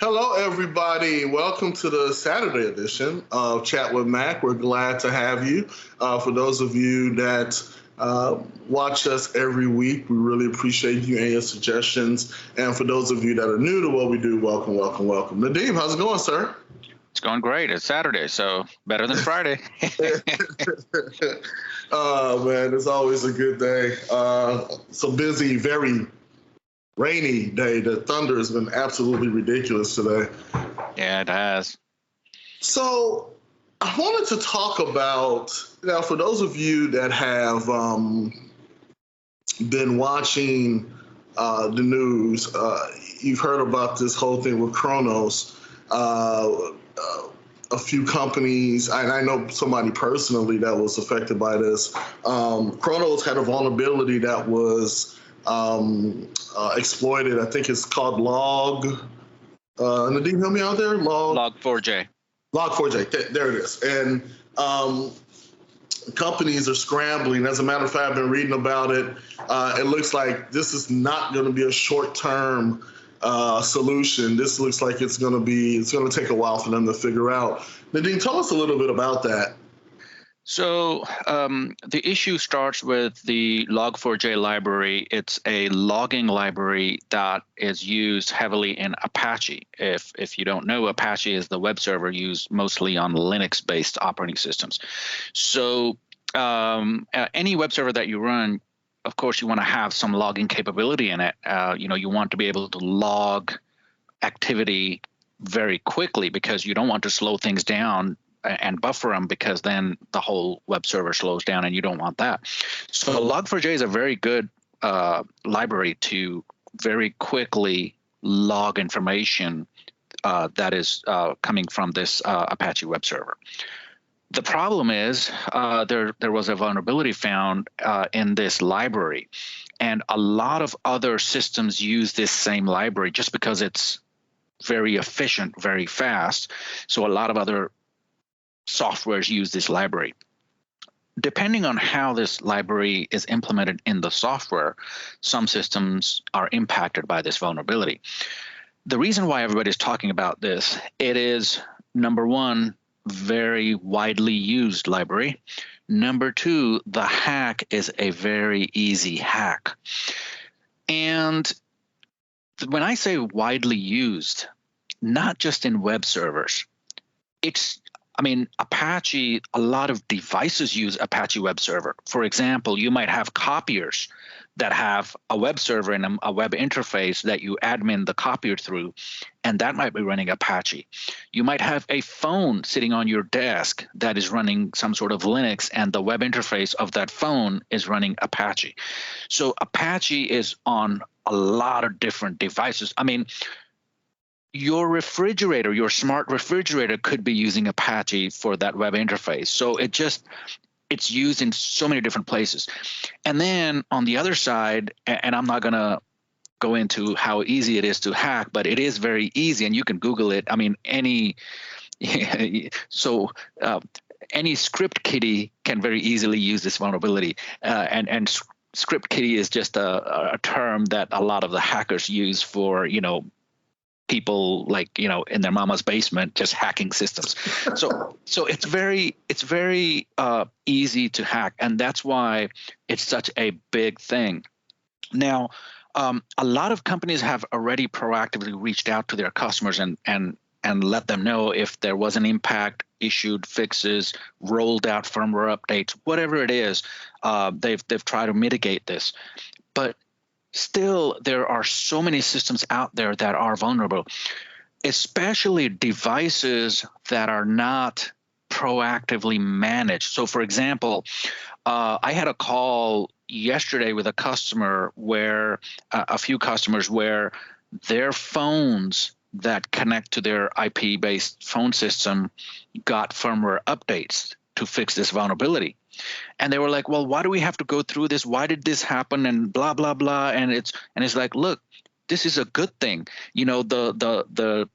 Hello, everybody. Welcome to the Saturday edition of Chat with Mack. We're glad to have you. For those of you that watch us every week, we really appreciate you and your suggestions. And for those of you that are new to what we do, welcome, welcome, welcome. Nadeem, how's it going, sir? It's going great. It's Saturday, so better than Friday. Oh, man, it's always a good day. So busy, very rainy day. The thunder has been absolutely ridiculous today. Yeah, it has. So I wanted to talk about, for those of you that have been watching the news, you've heard about this whole thing with Kronos. A few companies, and I know somebody personally that was affected by this. Kronos had a vulnerability that was exploited. I think it's called Nadeem, help me out there. Log4J. Log4J, there it is. And companies are scrambling. As a matter of fact, I've been reading about it. It looks like this is not going to be a short-term solution. This looks like it's going to take a while for them to figure out. Nadeem, tell us a little bit about that. So the issue starts with the Log4j library. It's a logging library that is used heavily in Apache. If you don't know, Apache is the web server used mostly on Linux-based operating systems. So any web server that you run, of course, you want to have some logging capability in it. You want to be able to log activity very quickly because you don't want to slow things down and buffer them, because then the whole web server slows down, and you don't want that. So Log4j is a very good library to very quickly log information that is coming from this Apache web server. The problem is there was a vulnerability found in this library, and a lot of other systems use this same library just because it's very efficient, very fast. So a lot of other softwares use this library. Depending on how this library is implemented in the software, some systems are impacted by this vulnerability. The reason why everybody's talking about this, it is, number one, very widely used library. Number two, the hack is a very easy hack. And when I say widely used, not just in web servers, Apache, a lot of devices use Apache web server. For example, you might have copiers that have a web server and a web interface that you admin the copier through, and that might be running Apache. You might have a phone sitting on your desk that is running some sort of Linux, and the web interface of that phone is running Apache. So Apache is on a lot of different devices. Your refrigerator, your smart refrigerator, could be using Apache for that web interface. So it's used in so many different places. And then on the other side, and I'm not going to go into how easy it is to hack, but it is very easy, and you can Google it. Any script kiddie can very easily use this vulnerability. And script kiddie is just a term that a lot of the hackers use for, people in their mama's basement just hacking systems. So it's very easy to hack, and that's why it's such a big thing. Now, a lot of companies have already proactively reached out to their customers and let them know if there was an impact, issued fixes, rolled out firmware updates, whatever it is. They've tried to mitigate this, but still, there are so many systems out there that are vulnerable, especially devices that are not proactively managed. So, for example, I had a call yesterday with a customer where a few customers where their phones that connect to their IP-based phone system got firmware updates to fix this vulnerability. And they were like, well, why do we have to go through this? Why did this happen? And blah, blah, blah. And it's like, look, this is a good thing. The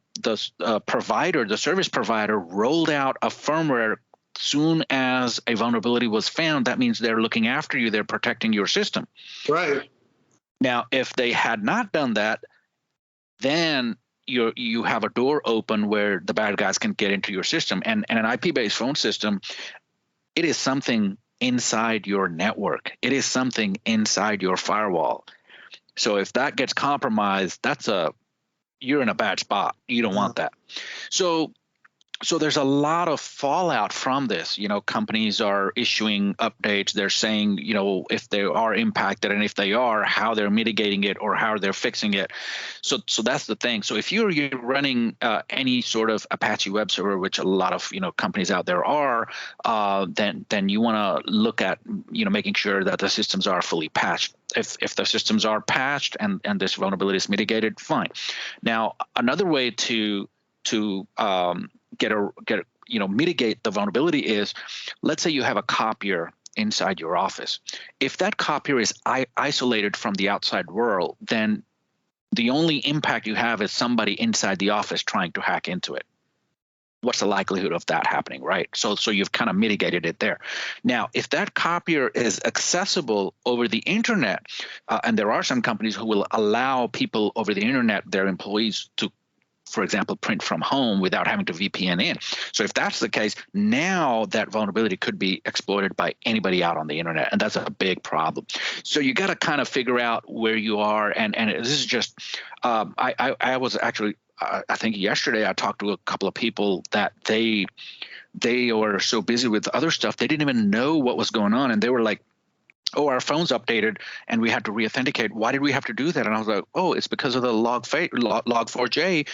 provider, the service provider, rolled out a firmware soon as a vulnerability was found. That means they're looking after you. They're protecting your system. Right. Now, if they had not done that, then you have a door open where the bad guys can get into your system. And an IP-based phone system, it is something inside your network. It is something inside your firewall. So if that gets compromised, you're in a bad spot. You don't want that. So there's a lot of fallout from this. Companies are issuing updates. They're saying, if they are impacted, and if they are, how they're mitigating it or how they're fixing it. So that's the thing. So if you're running any sort of Apache web server, which a lot of companies out there are, then you want to look at making sure that the systems are fully patched. If the systems are patched and this vulnerability is mitigated, fine. Now another way to mitigate the vulnerability is, let's say you have a copier inside your office. If that copier is isolated from the outside world, then the only impact you have is somebody inside the office trying to hack into it. What's the likelihood of that happening, right? So you've kind of mitigated it there. Now, if that copier is accessible over the internet, and there are some companies who will allow people over the internet, their employees, to, for example, print from home without having to VPN in. So if that's the case, now that vulnerability could be exploited by anybody out on the internet, and that's a big problem. So you got to kind of figure out where you are, and this is just I was actually I think yesterday I talked to a couple of people that they were so busy with other stuff they didn't even know what was going on, and they were like, oh, our phone's updated and we had to reauthenticate. Why did we have to do that? And I was like, oh, it's because of the Log4J.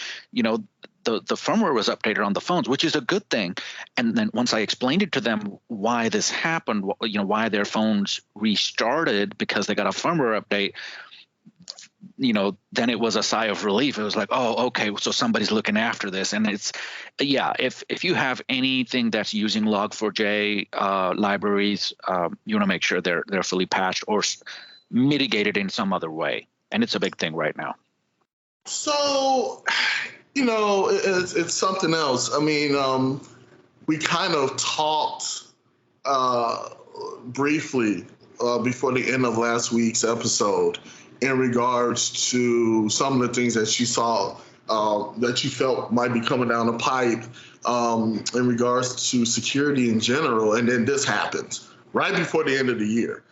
The firmware was updated on the phones, which is a good thing. And then once I explained it to them why this happened, why their phones restarted because they got a firmware update, then it was a sigh of relief. It was like, oh, okay, so somebody's looking after this. And it's, if you have anything that's using Log4j libraries, you want to make sure they're fully patched or mitigated in some other way. And it's a big thing right now. So, it's something else. I mean, we kind of talked briefly before the end of last week's episode in regards to some of the things that you saw that you felt might be coming down the pipe in regards to security in general. And then this happens right before the end of the year.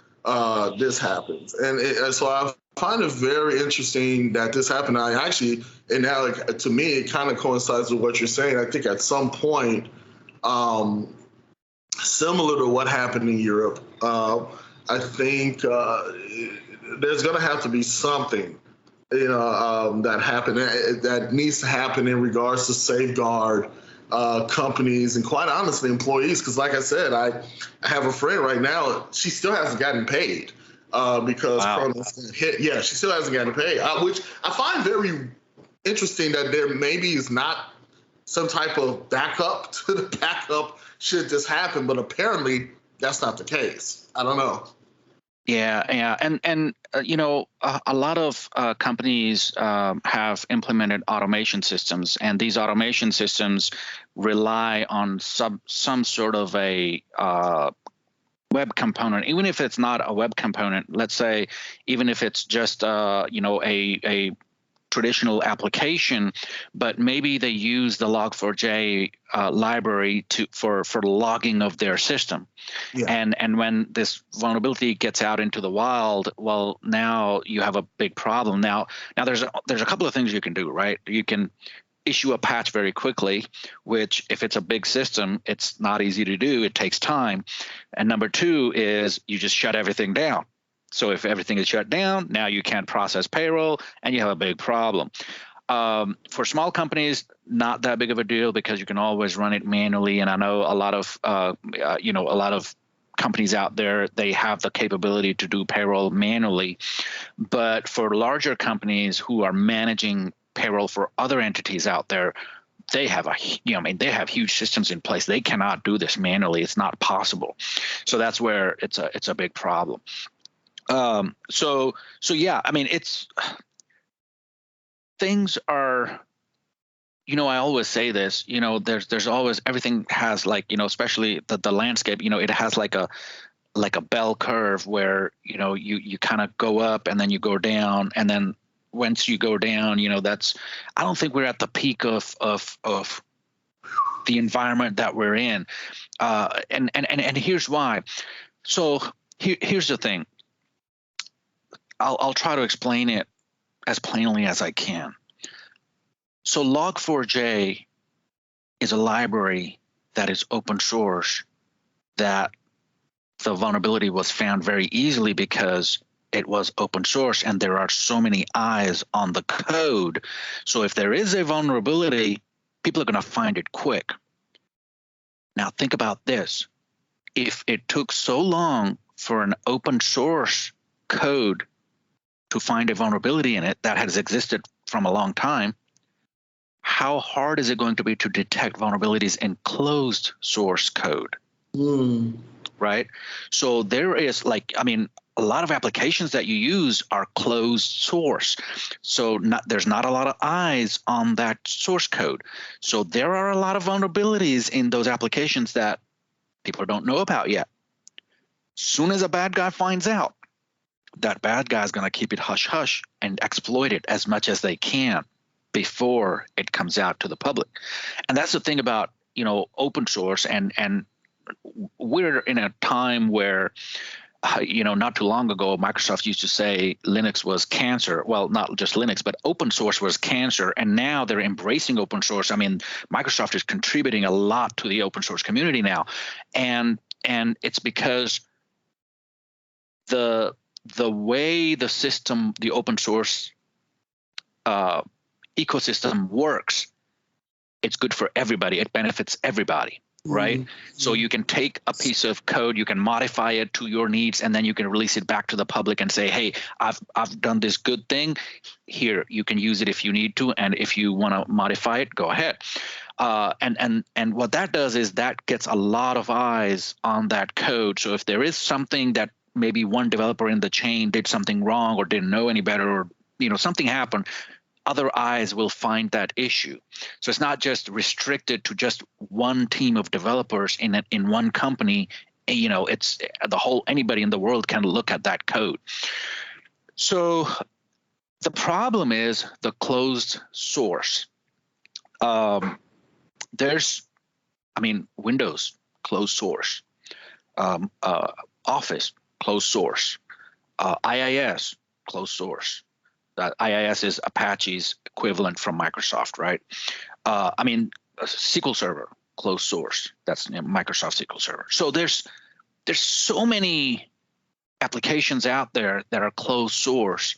This happens. And so I find it very interesting that this happened. And now to me, it kind of coincides with what you're saying. I think at some point, similar to what happened in Europe, I think there's going to have to be something, that happened that needs to happen in regards to safeguard companies and, quite honestly, employees. Because, like I said, I have a friend right now. She still hasn't gotten paid because Cronus hit. Yeah, she still hasn't gotten paid, which I find very interesting that there maybe is not some type of backup to the backup should this happen, but apparently that's not the case. I don't know. Yeah, and a lot of companies have implemented automation systems, and these automation systems rely on some sort of a web component, even if it's not a web component. Let's say, even if it's just a traditional application, but maybe they use the Log4j library for logging of their system. Yeah. And when this vulnerability gets out into the wild, well, now you have a big problem. Now there's a couple of things you can do, right? You can issue a patch very quickly, which if it's a big system, it's not easy to do. It takes time. And number two is you just shut everything down. So if everything is shut down, now you can't process payroll, and you have a big problem. For small companies, not that big of a deal because you can always run it manually. And I know a lot of companies out there, they have the capability to do payroll manually. But for larger companies who are managing payroll for other entities out there, they have they have huge systems in place. They cannot do this manually. It's not possible. So that's where it's a big problem. So yeah, I mean, it's things are, I always say this, there's always, everything has especially the landscape, it has like a bell curve where, you kind of go up and then you go down, and then once you go down, I don't think we're at the peak of the environment that we're in. And here's why. So here's the thing. I'll try to explain it as plainly as I can. So Log4j is a library that is open source, that the vulnerability was found very easily because it was open source and there are so many eyes on the code. So if there is a vulnerability, people are going to find it quick. Now think about this. If it took so long for an open source code to find a vulnerability in it that has existed from a long time, how hard is it going to be to detect vulnerabilities in closed source code? Right? So there is a lot of applications that you use are closed source. So there's not a lot of eyes on that source code. So there are a lot of vulnerabilities in those applications that people don't know about yet. Soon as a bad guy finds out, that bad guy is going to keep it hush hush and exploit it as much as they can before it comes out to the public. And that's the thing about open source, and we're in a time where not too long ago Microsoft used to say Linux was cancer. Well, not just Linux, but open source was cancer, and now they're embracing open source. I mean, Microsoft is contributing a lot to the open source community now, and it's because the way the open source ecosystem works, it's good for everybody. It benefits everybody, right? Mm-hmm. So you can take a piece of code, you can modify it to your needs, and then you can release it back to the public and say, hey, I've done this good thing. Here, you can use it if you need to, and if you want to modify it, go ahead. And what that does is that gets a lot of eyes on that code. So if there is something that maybe one developer in the chain did something wrong or didn't know any better, or something happened, other eyes will find that issue. So it's not just restricted to just one team of developers in one company. It's the whole, anybody in the world can look at that code. So the problem is the closed source. Windows, closed source. Office, closed source. IIS, closed source. IIS is Apache's equivalent from Microsoft, right? SQL Server, closed source. That's Microsoft SQL Server. So there's so many applications out there that are closed source.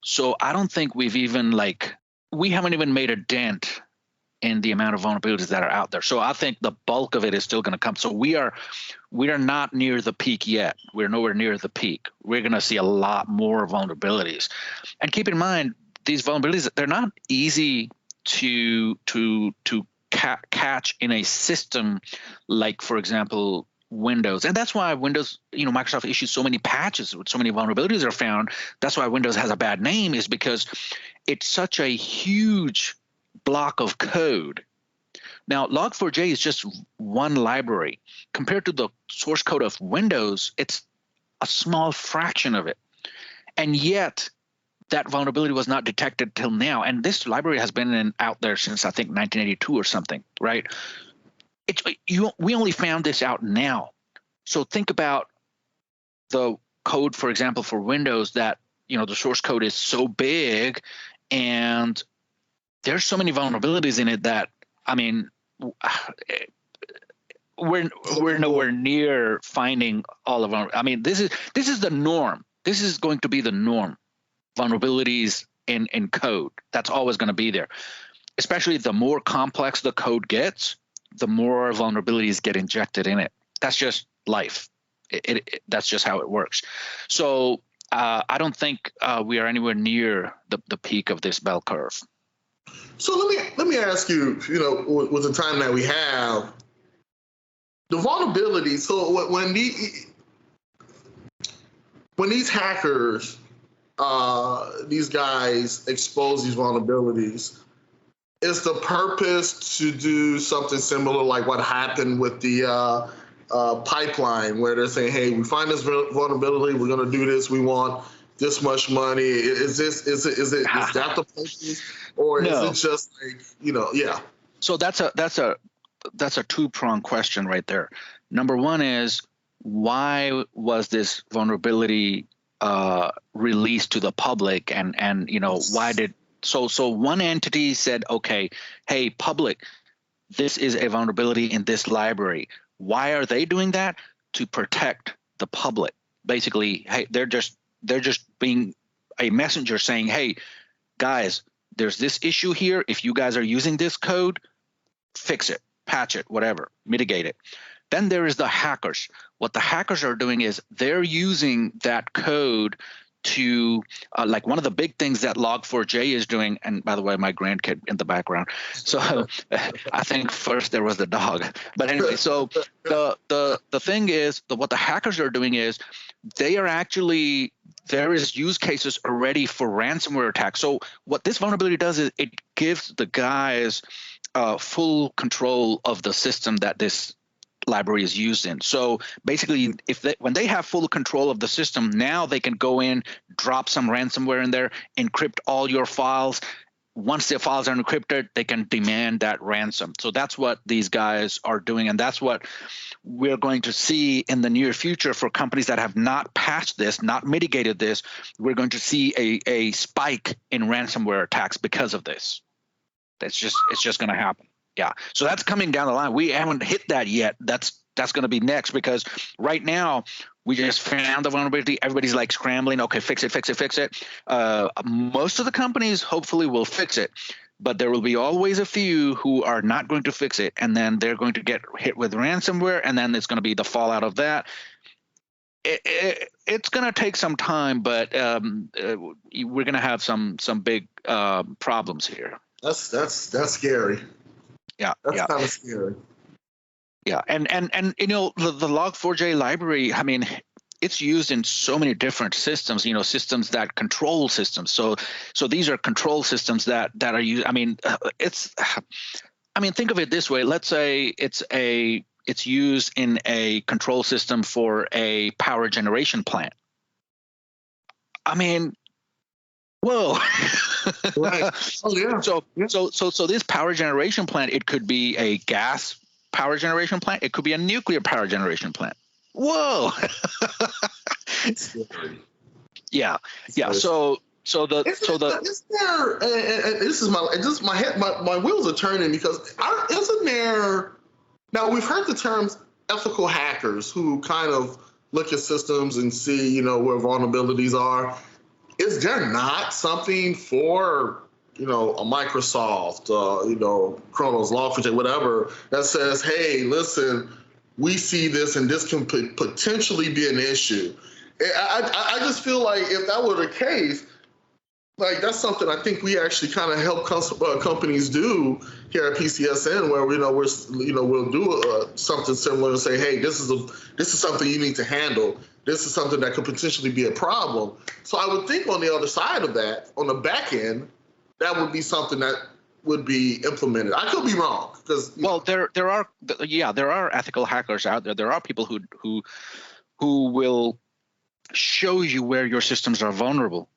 So I don't think we haven't even made a dent in the amount of vulnerabilities that are out there. So I think the bulk of it is still going to come. So we are not near the peak yet. We're nowhere near the peak. We're going to see a lot more vulnerabilities. And keep in mind, these vulnerabilities, they're not easy to catch in a system like, for example, Windows. And that's why Windows, Microsoft issues so many patches with so many vulnerabilities are found. That's why Windows has a bad name, is because it's such a huge block of code. Now, Log4j is just one library. Compared to the source code of Windows, it's a small fraction of it. And yet, that vulnerability was not detected till now. And this library has been out there since, I think, 1982 or something, right? We only found this out now. So think about the code, for example, for Windows, that the source code is so big, and there's so many vulnerabilities in it that, we're nowhere near finding all of them. This is the norm. This is going to be the norm. Vulnerabilities in code. That's always going to be there. Especially the more complex the code gets, the more vulnerabilities get injected in it. That's just life. That's just how it works. So I don't think we are anywhere near the peak of this bell curve. So let me ask you, with the time that we have, the vulnerability. So when these hackers, these guys expose these vulnerabilities, is the purpose to do something similar like what happened with the pipeline, where they're saying, hey, we find this vulnerability, we're going to do this, we want this much money. Is that the purpose, or is it No. just like, yeah? So that's a two-pronged question right there. Number one is, why was this vulnerability released to the public, and why did so one entity said, okay, hey public, this is a vulnerability in this library. Why are they doing that? To protect the public. Basically, hey, they're just being a messenger saying, hey guys, there's this issue here. If you guys are using this code, fix it, patch it, whatever, mitigate it. Then there is the hackers. What the hackers are doing is they're using that code to, like one of the big things that Log4j is doing, and by the way, my grandkid in the background. So I think first there was the dog. But anyway, so the thing is, what the hackers are doing is they are actually, there is use cases already for ransomware attacks. So what this vulnerability does is it gives the guys full control of the system that this library is used in. So basically, when they have full control of the system, now they can go in, drop some ransomware in there, encrypt all your files. Once their files are encrypted, they can demand that ransom. So that's what these guys are doing, and that's what we're going to see in the near future for companies that have not patched this, not mitigated this. We're going to see a spike in ransomware attacks because of this. It's just going to happen. Yeah. So that's coming down the line. We haven't hit that yet. That's going to be next, because right now we just found the vulnerability. Everybody's like scrambling. Okay, fix it. Most of the companies hopefully will fix it, but there will be always a few who are not going to fix it, and then they're going to get hit with ransomware, and then it's going to be the fallout of that. It's going to take some time, but we're going to have some big problems here. That's scary. Yeah, that's kind of scary. Yeah, and the Log4j library, I mean, it's used in so many different systems, systems that control systems. So these are control systems that are used. I mean, think of it this way. Let's say it's used in a control system for a power generation plant. I mean, whoa. Right. Oh yeah. So this power generation plant, it could be a gas power generation plant. It could be a nuclear power generation plant. Whoa. Yeah. So is there? This is my head. My wheels are turning, because isn't there? Now we've heard the terms ethical hackers, who kind of look at systems and see where vulnerabilities are. Is there not something for a Microsoft, Kronos, Log4j, whatever, that says, hey, listen, we see this and this can potentially be an issue? I just feel like if that were the case, like that's something I think we actually kind of help companies do here at PCSN, where we'll do something similar and say, hey, this is something you need to handle. This is something that could potentially be a problem. So I would think on the other side of that, on the back end, that would be something that would be implemented. I could be wrong, because there are ethical hackers out there. There are people who will show you where your systems are vulnerable,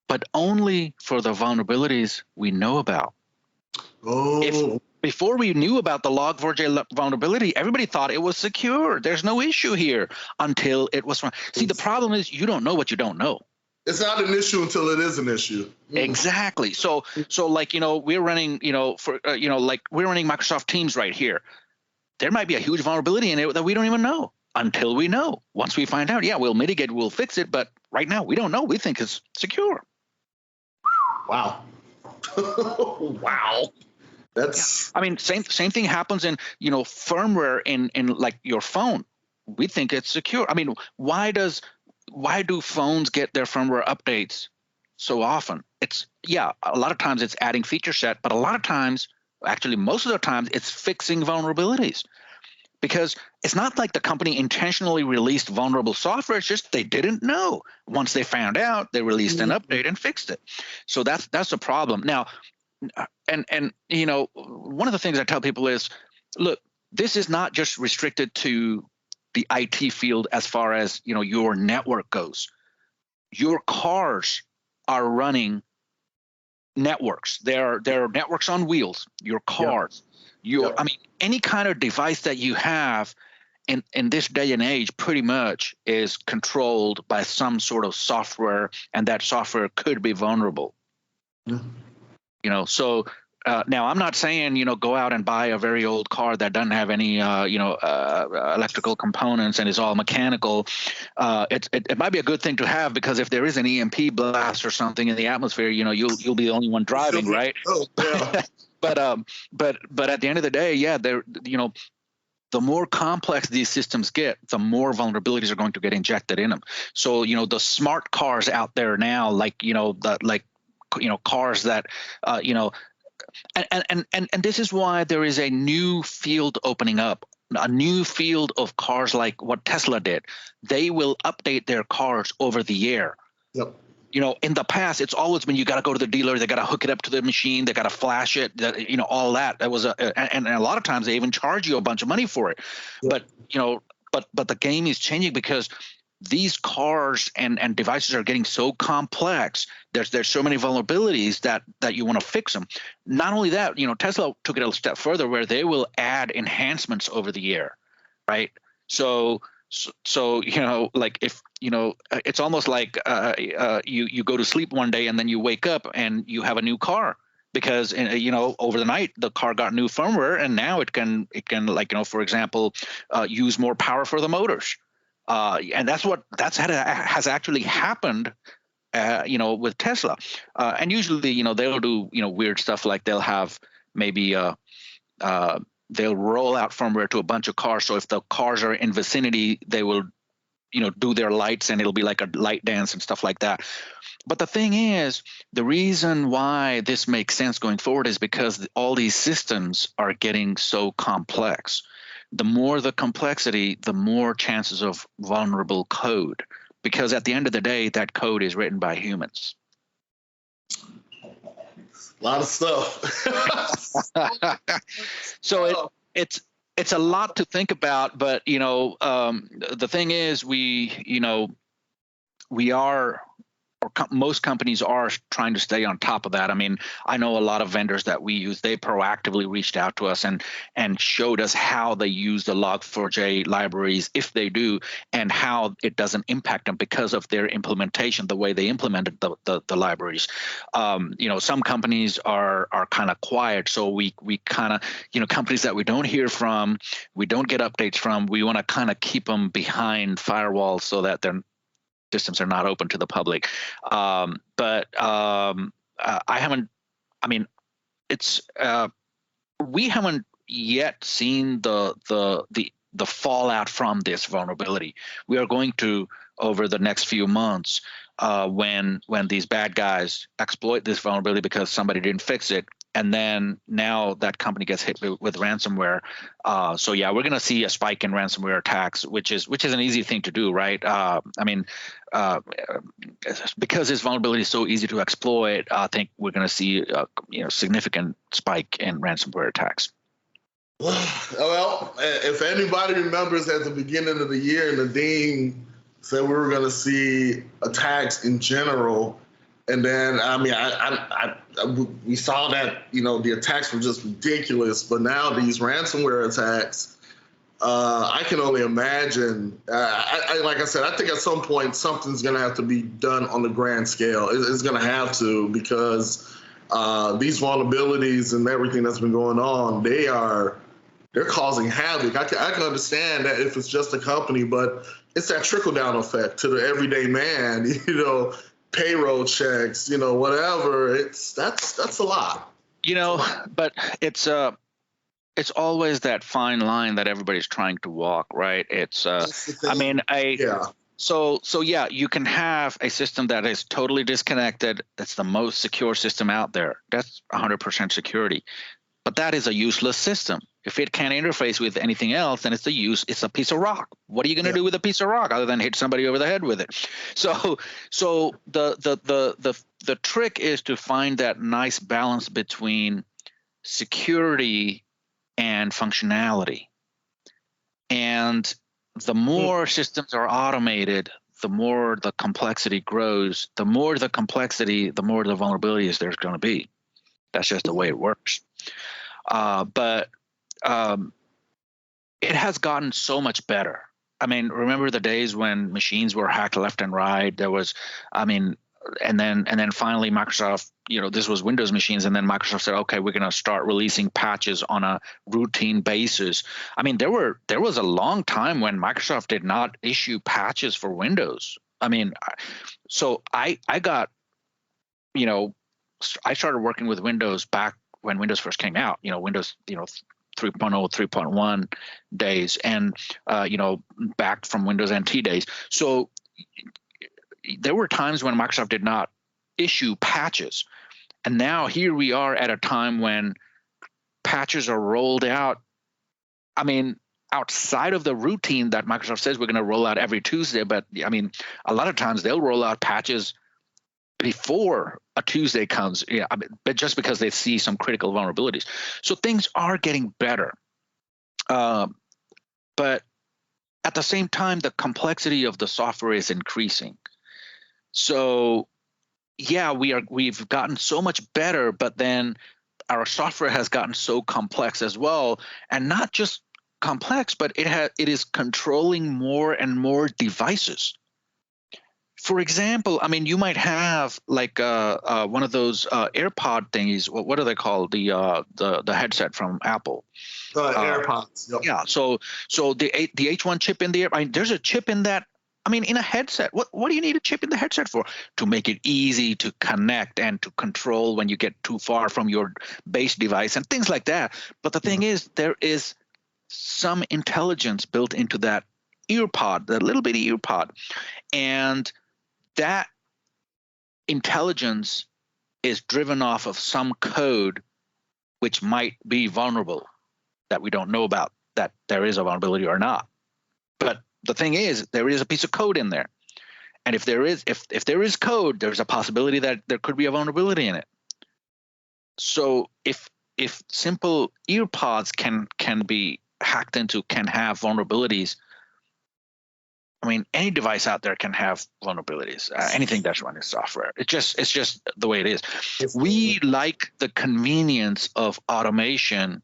but only for the vulnerabilities we know about. Oh. Before we knew about the Log4j vulnerability, everybody thought it was secure. There's no issue here until it was. See, the problem is you don't know what you don't know. It's not an issue until it is an issue. Exactly. So like, we're running, like we're running Microsoft Teams right here. There might be a huge vulnerability in it that we don't even know until we know. Once we find out, yeah, we'll mitigate, we'll fix it. But right now we don't know. We think it's secure. Wow. Wow. That's. Yeah. I mean, same thing happens in, firmware in like your phone. We think it's secure. I mean, why do phones get their firmware updates so often? A lot of times it's adding feature set, but a lot of times, actually most of the times, it's fixing vulnerabilities. Because it's not like the company intentionally released vulnerable software. It's just they didn't know. Once they found out, they released an update and fixed it. So that's a problem. Now, and one of the things I tell people is, look, this is not just restricted to the IT field as far as your network goes. your cars are running networks. They're networks on wheels. Your Yep. cars, Yep. I mean, any kind of device that you have in this day and age pretty much is controlled by some sort of software, and that software could be vulnerable. So now I'm not saying go out and buy a very old car that doesn't have any electrical components and is all mechanical. It might be a good thing to have, because if there is an EMP blast or something in the atmosphere, you'll be the only one driving, right? Oh, yeah. But at the end of the day, yeah, the more complex these systems get, the more vulnerabilities are going to get injected in them. So the smart cars out there now, cars that and this is why there is a new field opening up, a new field of cars like what Tesla did. They will update their cars over the air. Yep. In the past, it's always been you got to go to the dealer, they got to hook it up to the machine, they got to flash it, all that. That was and a lot of times they even charge you a bunch of money for it. Yep. But the game is changing, because these cars and devices are getting so complex. There's so many vulnerabilities that you want to fix them. Not only that, Tesla took it a step further, where they will add enhancements over the air, right? So like if it's almost like you go to sleep one day and then you wake up and you have a new car, because over the night the car got new firmware, and now it can like for example use more power for the motors. And that's has actually happened, with Tesla. And usually, they'll do, weird stuff, like they'll have maybe they'll roll out firmware to a bunch of cars. So if the cars are in vicinity, they will, do their lights, and it'll be like a light dance and stuff like that. But the thing is, the reason why this makes sense going forward is because all these systems are getting so complex. The more the complexity, the more chances of vulnerable code, because at the end of the day, that code is written by humans. A lot of stuff. So it's a lot to think about, but the thing is, most companies are trying to stay on top of that. I mean, I know a lot of vendors that we use, they proactively reached out to us and showed us how they use the Log4j libraries, if they do, and how it doesn't impact them because of their implementation, the way they implemented the libraries. Some companies are kind of quiet, so we kind of, companies that we don't hear from, we don't get updates from, we want to kind of keep them behind firewalls so that their systems are not open to the public. But I haven't. I mean, it's we haven't yet seen the fallout from this vulnerability. We are going to, over the next few months, when these bad guys exploit this vulnerability because somebody didn't fix it, and then now that company gets hit with ransomware. So yeah, we're going to see a spike in ransomware attacks, which is an easy thing to do, right? Because this vulnerability is so easy to exploit, I think we're going to see a significant spike in ransomware attacks. Well, if anybody remembers at the beginning of the year, Nadeem said we were going to see attacks in general. And then, we saw that, the attacks were just ridiculous. But now these ransomware attacks, I can only imagine. Like I said, I think at some point something's going to have to be done on the grand scale. It's going to have to, because these vulnerabilities and everything that's been going on, they're causing havoc. I can understand that if it's just a company, but it's that trickle down effect to the everyday man. Payroll checks, whatever. That's a lot. But it's always that fine line that everybody's trying to walk, right? So yeah, you can have a system that is totally disconnected. That's the most secure system out there. That's 100% security. But that is a useless system. If it can't interface with anything else, then it's a piece of rock. What are you going to do with a piece of rock other than hit somebody over the head with it? So the trick is to find that nice balance between security and functionality. And the more systems are automated, the more the complexity grows, the more the vulnerabilities there's going to be. That's just the way it works. But it has gotten so much better. I mean, remember the days when machines were hacked left and right? There was, I mean, and then finally Microsoft, this was Windows machines, and then Microsoft said, okay, we're going to start releasing patches on a routine basis. I mean, there was a long time when Microsoft did not issue patches for Windows. I mean, so I got, I started working with Windows back when Windows first came out. Windows, 3.0, 3.1 days, and back from Windows NT days. So there were times when Microsoft did not issue patches, and now here we are at a time when patches are rolled out. I mean, outside of the routine that Microsoft says we're going to roll out every Tuesday, but I mean, a lot of times they'll roll out patches before a Tuesday comes, but just because they see some critical vulnerabilities. So things are getting better. But at the same time, the complexity of the software is increasing. So yeah, we've gotten so much better, but then our software has gotten so complex as well, and not just complex, but it is controlling more and more devices. For example, I mean, you might have like one of those AirPod thingies. What are they called? The headset from Apple. AirPods. Yep. Yeah. So the H1 chip in there. I mean, there's a chip in that. I mean, in a headset. What do you need a chip in the headset for? To make it easy to connect and to control when you get too far from your base device and things like that. But the thing is, there is some intelligence built into that earpod, that little bitty earpod, and that intelligence is driven off of some code which might be vulnerable that we don't know about, that there is a vulnerability or not. But the thing is, there is a piece of code in there. And if there is code, there's a possibility that there could be a vulnerability in it. So if simple earpods can be hacked into, can have vulnerabilities, I mean, any device out there can have vulnerabilities. Anything that's running software. It's just the way it is. We like the convenience of automation,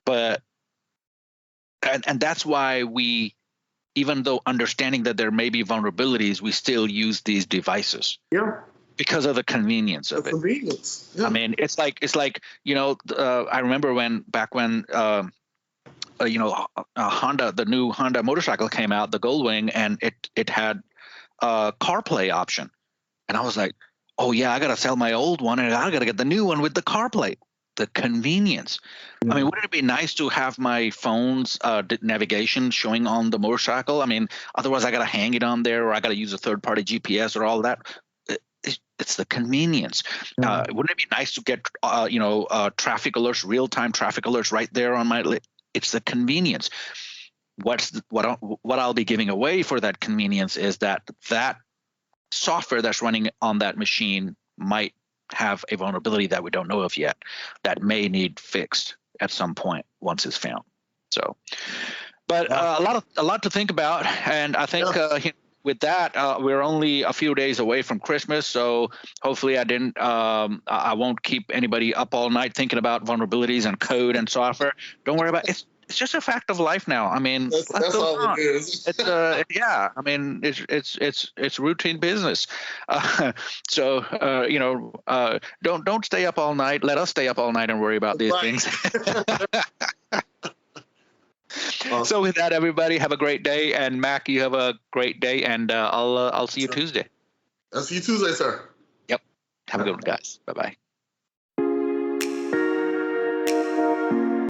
but and that's why we, even though understanding that there may be vulnerabilities, we still use these devices. Yeah. Because of the convenience of it. Convenience. Yeah. I mean, it's like I remember back when. Honda, the new Honda motorcycle came out, the Goldwing, and it had a CarPlay option, and I was like, oh yeah, I gotta sell my old one, and I gotta get the new one with the CarPlay. The convenience. I mean, wouldn't it be nice to have my phone's navigation showing on the motorcycle? I mean, otherwise I gotta hang it on there, or I gotta use a third-party GPS or all that. It's the convenience. Wouldn't it be nice to get traffic alerts, real-time traffic alerts right there on my list? It's the convenience. What I'll be giving away for that convenience is that software that's running on that machine might have a vulnerability that we don't know of yet, that may need fixed at some point once it's found. So, but a lot to think about, and I think with that, we're only a few days away from Christmas, so hopefully I won't keep anybody up all night thinking about vulnerabilities and code and software. Don't worry about it. It's just a fact of life now. I mean, that's all it is. It's yeah. I mean, it's routine business. Don't stay up all night. Let us stay up all night and worry about these things. So with that, everybody, have a great day, and Mack, you have a great day, and I'll see you Tuesday. I'll see you Tuesday, sir. Yep. Have a good one, guys. Bye-bye.